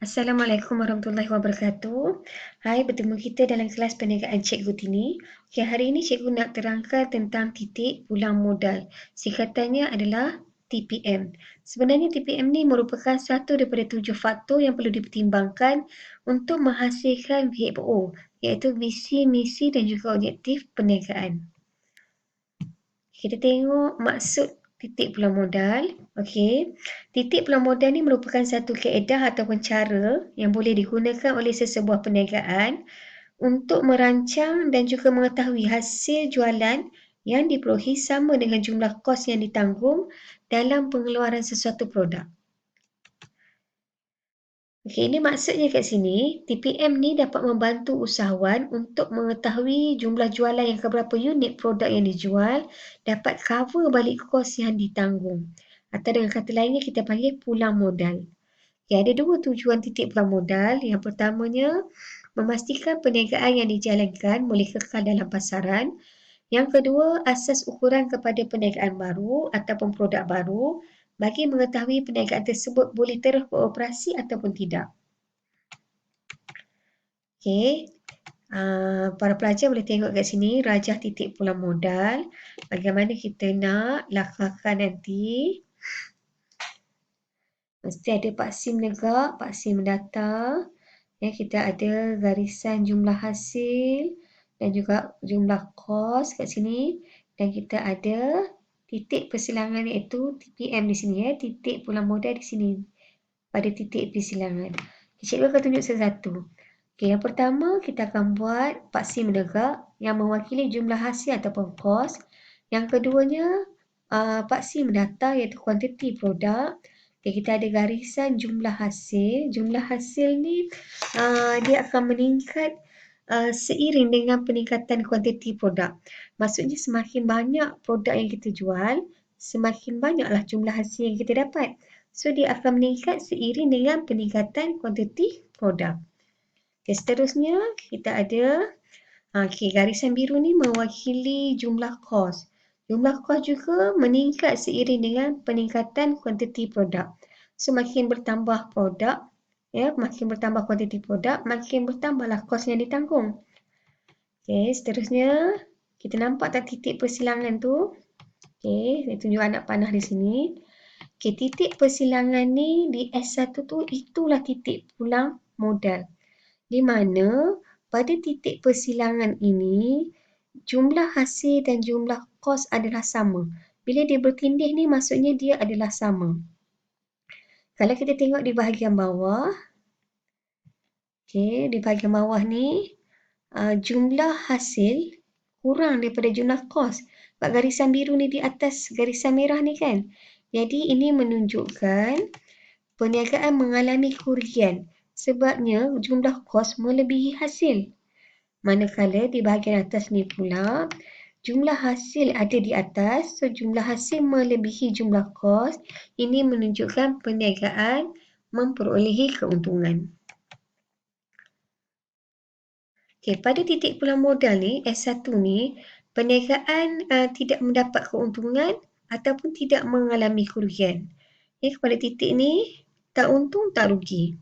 Assalamualaikum warahmatullahi wabarakatuh. Hai, bertemu kita dalam kelas perniagaan Cikgu Tini. Okey, hari ini Cikgu nak terangkan tentang titik pulang modal. Singkatannya adalah TPM. Sebenarnya TPM ni merupakan satu daripada 7 faktor yang perlu dipertimbangkan untuk menghasilkan VFO, iaitu visi, misi dan juga objektif perniagaan. Kita tengok maksud titik pulang modal. Okey. Titik pulang modal ni merupakan satu kaedah ataupun cara yang boleh digunakan oleh sesebuah perniagaan untuk merancang dan juga mengetahui hasil jualan yang diperolehi sama dengan jumlah kos yang ditanggung dalam pengeluaran sesuatu produk. Okey, ini maksudnya kat sini, TPM ni dapat membantu usahawan untuk mengetahui jumlah jualan yang keberapa unit produk yang dijual dapat cover balik kos yang ditanggung. Atau dengan kata lainnya kita panggil pulang modal. Okay, ada dua tujuan titik pulang modal. Yang pertamanya, memastikan perniagaan yang dijalankan boleh kekal dalam pasaran. Yang kedua, asas ukuran kepada perniagaan baru ataupun produk baru bagi mengetahui perniagaan tersebut boleh terus beroperasi ataupun tidak. Okey, para pelajar boleh tengok kat sini rajah titik pulang modal. Bagaimana kita nak lakarkan nanti. Mesti ada paksi menegak, paksi mendata. Ya, kita ada garisan jumlah hasil dan juga jumlah kos kat sini. Dan kita ada titik persilangan iaitu TPM di sini ya, titik pulang modal di sini pada titik persilangan. Cikgu akan tunjuk satu-satu. Okey, yang pertama kita akan buat paksi menegak yang mewakili jumlah hasil ataupun kos. Yang keduanya paksi mendata iaitu kuantiti produk. Okay, kita ada garisan jumlah hasil. Jumlah hasil ni dia akan meningkat seiring dengan peningkatan kuantiti produk. Maksudnya semakin banyak produk yang kita jual, semakin banyaklah jumlah hasil yang kita dapat. So, dia akan meningkat seiring dengan peningkatan kuantiti produk. Okay, seterusnya kita ada garisan biru ni mewakili jumlah kos. Jumlah kos juga meningkat seiring dengan peningkatan kuantiti produk. So, makin bertambah produk, makin bertambah kuantiti produk, makin bertambahlah kos yang ditanggung. Okay, seterusnya kita nampak tak titik persilangan tu? Okay, saya tunjuk anak panah di sini. Okay, titik persilangan ni di S1 tu itulah titik pulang modal. Di mana pada titik persilangan ini jumlah hasil dan jumlah kos adalah sama. Bila dia bertindih ni maksudnya dia adalah sama. Kalau kita tengok di bahagian bawah, okay, di bahagian bawah ni jumlah hasil kurang daripada jumlah kos. Sebab garisan biru ni di atas garisan merah ni kan. Jadi ini menunjukkan perniagaan mengalami kerugian. Sebabnya jumlah kos melebihi hasil. Manakala di bahagian atas ni pula, jumlah hasil ada di atas. So, jumlah hasil melebihi jumlah kos. Ini menunjukkan perniagaan memperolehi keuntungan. Okay, pada titik pulang modal ni, S1 ni, perniagaan tidak mendapat keuntungan ataupun tidak mengalami kerugian. Okay, pada titik ni, tak untung, tak rugi.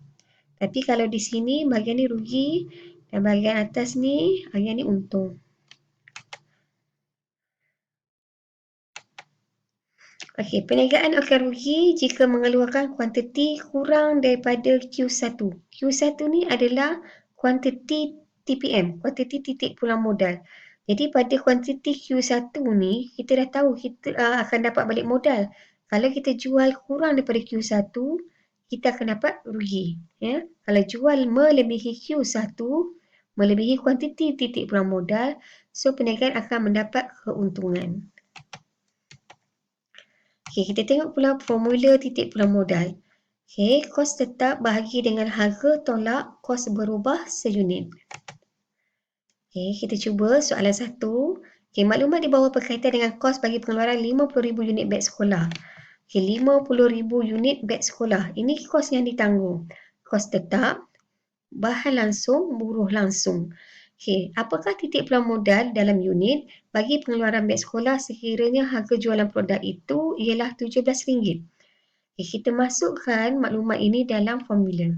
Tapi kalau di sini, bahagian ni rugi dan bahagian atas ni, bahagian ni untung. Okey, perniagaan akan rugi jika mengeluarkan kuantiti kurang daripada Q1. Q1 ni adalah kuantiti TPM, kuantiti titik pulang modal. Jadi pada kuantiti Q1 ni, kita dah tahu kita akan dapat balik modal. Kalau kita jual kurang daripada Q1, kita akan dapat rugi. Ya? Kalau jual melebihi Q1, melebihi kuantiti titik pulang modal, so perniagaan akan mendapat keuntungan. Okay, kita tengok pula formula titik pulang modal. Okay, kos tetap bahagi dengan harga tolak kos berubah seunit. Okay, kita cuba soalan 1. Okay, maklumat di bawah berkaitan dengan kos bagi pengeluaran 50,000 unit beg sekolah. Okay, 50,000 unit beg sekolah. Ini kos yang ditanggung. Kos tetap, bahan langsung, buruh langsung. Okay, apakah titik pulang modal dalam unit bagi pengeluaran beg sekolah sekiranya harga jualan produk itu ialah RM17? Okay, kita masukkan maklumat ini dalam formula.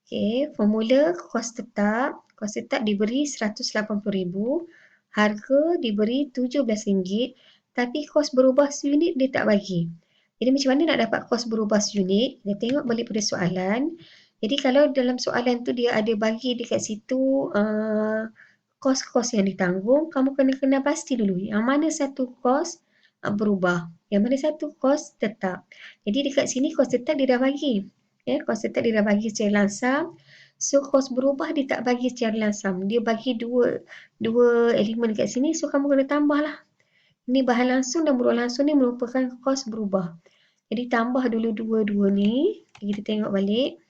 Okey, formula kos tetap. Kos tetap diberi RM180,000, harga diberi RM17, tapi kos berubah seunit dia tak bagi. Jadi macam mana nak dapat kos berubah seunit? Kita tengok balik pada soalan. Jadi kalau dalam soalan tu dia ada bagi dekat situ kos-kos yang ditanggung, kamu kena kenal pasti dulu yang mana satu kos berubah, yang mana satu kos tetap. Jadi dekat sini kos tetap dia dah bagi. Ya, kos tetap dia dah bagi secara langsam. So kos berubah dia tak bagi secara langsam. Dia bagi dua elemen kat sini, so kamu kena tambah lah. Ini bahan langsung dan berulang langsung ni merupakan kos berubah. Jadi tambah dulu dua-dua ni. Kita tengok balik.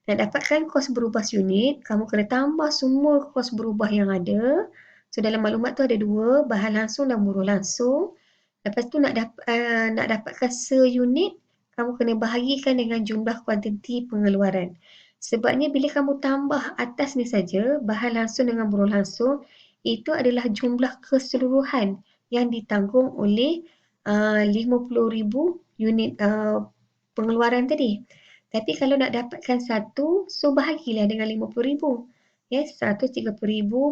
Nak dapatkan kos berubah unit, kamu kena tambah semua kos berubah yang ada. So dalam maklumat tu ada dua, bahan langsung dan buruh langsung. Lepas tu nak dapatkan seunit, kamu kena bahagikan dengan jumlah kuantiti pengeluaran. Sebabnya bila kamu tambah atas ni saja, bahan langsung dengan buruh langsung, itu adalah jumlah keseluruhan yang ditanggung oleh 50,000 unit pengeluaran tadi. Tapi kalau nak dapatkan satu, so bahagilah dengan 50,000. Yes, 130,000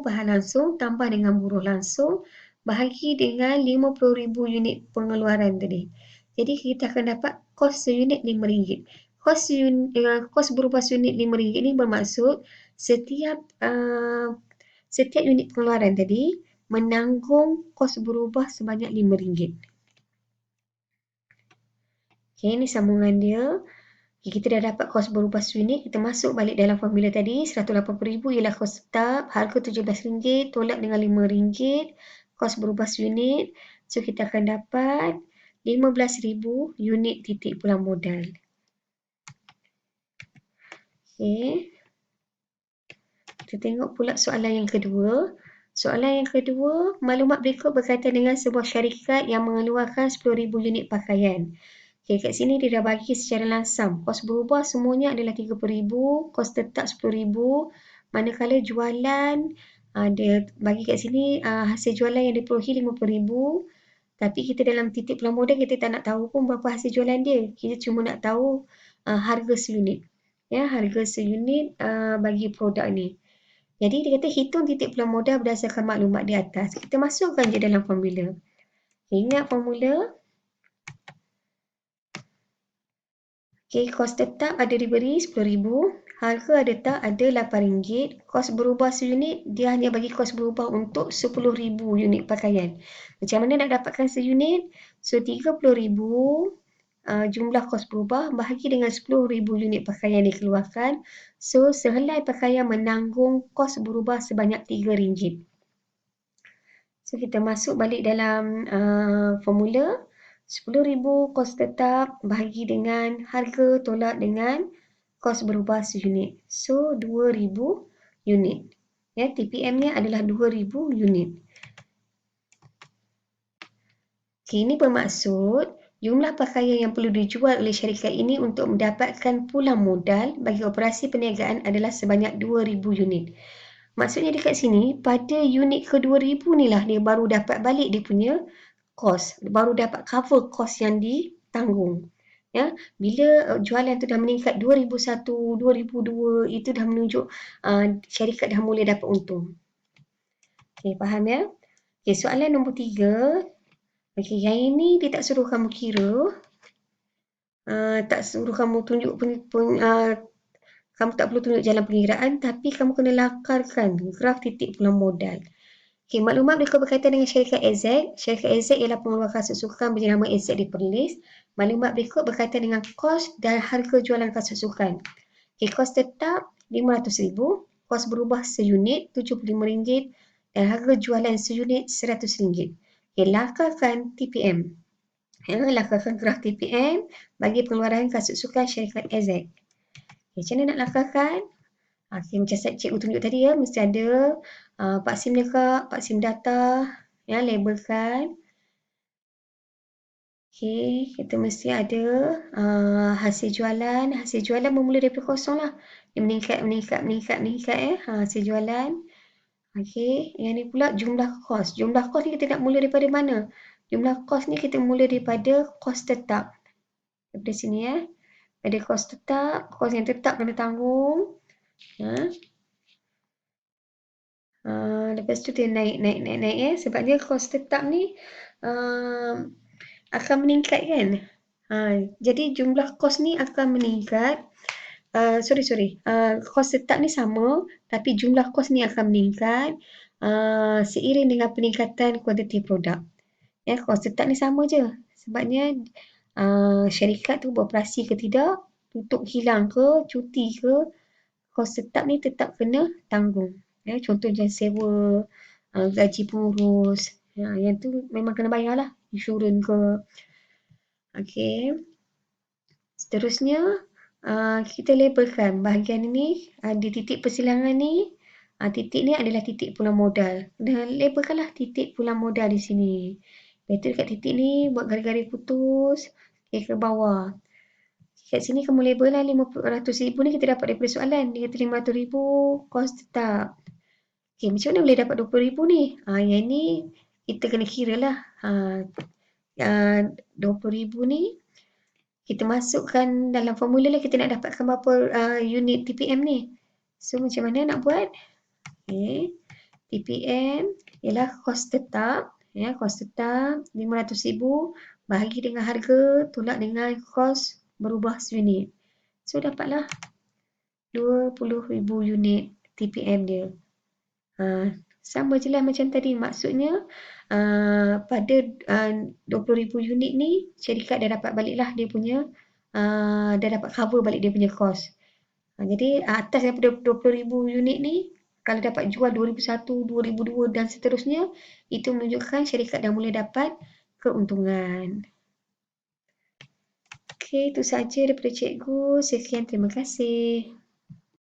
bahan langsung tambah dengan buruh langsung, bahagi dengan 50,000 unit pengeluaran tadi. Jadi kita akan dapat kos seunit RM5. Kos berubah unit RM5 ni bermaksud setiap unit pengeluaran tadi menanggung kos berubah sebanyak RM5. Okay, ni sambungan dia. Kita dah dapat kos berubah unit, kita masuk balik dalam formula tadi, 180,000 ialah kos tetap, harga RM17, tolak dengan RM5, kos berubah unit. So kita akan dapat 15,000 unit titik pulang modal. Okay. Kita tengok pula soalan yang kedua. Soalan yang kedua, maklumat berikut berkaitan dengan sebuah syarikat yang mengeluarkan 10,000 unit pakaian. Okay, kat sini dia dah bagi secara langsam. Kos berubah semuanya adalah 30,000, kos tetap 10,000. Manakala jualan, dia bagi kat sini hasil jualan yang diperolehi 50,000. Tapi kita dalam titik pulang modal, kita tak nak tahu pun berapa hasil jualan dia. Kita cuma nak tahu harga seunit. Ya, harga seunit bagi produk ni. Jadi dia kata hitung titik pulang modal berdasarkan maklumat di atas. Kita masukkan je dalam formula. Ingat formula. Okay, kos tetap ada diberi 10,000, harga ada tak ada RM8, kos berubah seunit, dia hanya bagi kos berubah untuk 10,000 unit pakaian. Macam mana nak dapatkan seunit? So 30,000 jumlah kos berubah bahagi dengan 10,000 unit pakaian dikeluarkan. So sehelai pakaian menanggung kos berubah sebanyak RM3. So kita masuk balik dalam formula. 10,000 kos tetap bahagi dengan harga tolak dengan kos berubah seunit. So 2,000 unit. Ya, TPM-nya adalah 2,000 unit. Okay, ini bermaksud jumlah pakaian yang perlu dijual oleh syarikat ini untuk mendapatkan pulang modal bagi operasi perniagaan adalah sebanyak 2,000 unit. Maksudnya dekat sini, pada unit ke-2,000 ni lah dia baru dapat balik dia punya kos, baru dapat cover kos yang ditanggung. Ya, bila jualan tu dah meningkat 2,001, 2,002, itu dah menunjuk syarikat dah mula dapat untung. Okey, faham ya? Okey, soalan nombor 3. Okey, yang ini dia tak suruh kamu kira. Tak suruh kamu tunjuk kamu tak perlu tunjuk jalan pengiraan, tapi kamu kena lakarkan graf titik pulang modal. Okay, maklumat berikut berkaitan dengan syarikat AZ. Syarikat AZ ialah pengeluar kasut sukan bernama AZ di Perlis. Maklumat berikut berkaitan dengan kos dan harga jualan kasut sukan. Okay, kos tetap RM500,000, kos berubah seunit RM75 dan harga jualan seunit RM100. Okay, lakarkan TPM. Ya, lakarkan graf TPM bagi pengeluaran kasut sukan syarikat AZ. Okay, macam mana nak lakarkan? Okay, macam cikgu tunjuk tadi ya, mesti ada Pak SIM dekat, Pak SIM data, ya, labelkan. Okay, kita mesti ada hasil jualan bermula daripada kosong lah. Dia meningkat ya, hasil jualan. Okay, yang ni pula jumlah kos. Jumlah kos ni kita nak mula daripada mana? Jumlah kos ni kita mula daripada kos tetap. Daripada sini ya. Ada kos tetap, kos yang tetap kena tanggung. Ha? Lepas tu dia naik sebab dia kos tetap ni uh, akan meningkat kan. Jadi jumlah kos ni akan meningkat. Sorry. Kos tetap ni sama tapi jumlah kos ni akan meningkat seiring dengan peningkatan kuantiti produk. Ya, kos tetap ni sama je. Sebabnya syarikat tu beroperasi ke tidak, tutup hilang ke, cuti ke, kos tetap ni tetap kena tanggung. Ya, contohnya sewa, gaji pengurus. Yang tu memang kena bayar lah. Insurans ke. Okey. Seterusnya, kita labelkan bahagian ini di titik persilangan ni. Titik ni adalah titik pulang modal. Dan labelkanlah titik pulang modal di sini. Lepas tu dekat titik ni buat garis-garis putus ke bawah. Kat sini kamu label lah RM500,000 ni kita dapat daripada soalan. Dia kata RM500,000 kos tetap. Okay, macam mana boleh dapat RM20,000 ni? Yang ni kita kena kira lah. RM20,000 ni kita masukkan dalam formula lah kita nak dapatkan berapa unit TPM ni. So macam mana nak buat? Okay. TPM ialah kos tetap. Ya, kos tetap RM500,000 bahagi dengan harga tolak dengan kos berubah seunit. So dapatlah RM20,000 unit TPM dia. Sama je lah macam tadi. Maksudnya pada 20,000 unit ni syarikat dah dapat balik lah dia punya dah dapat cover balik dia punya kos. Jadi atas daripada 20,000 unit ni kalau dapat jual 2001, 2002 dan seterusnya itu menunjukkan syarikat dah mula dapat keuntungan. Okey, itu saja daripada cikgu. Sekian, terima kasih.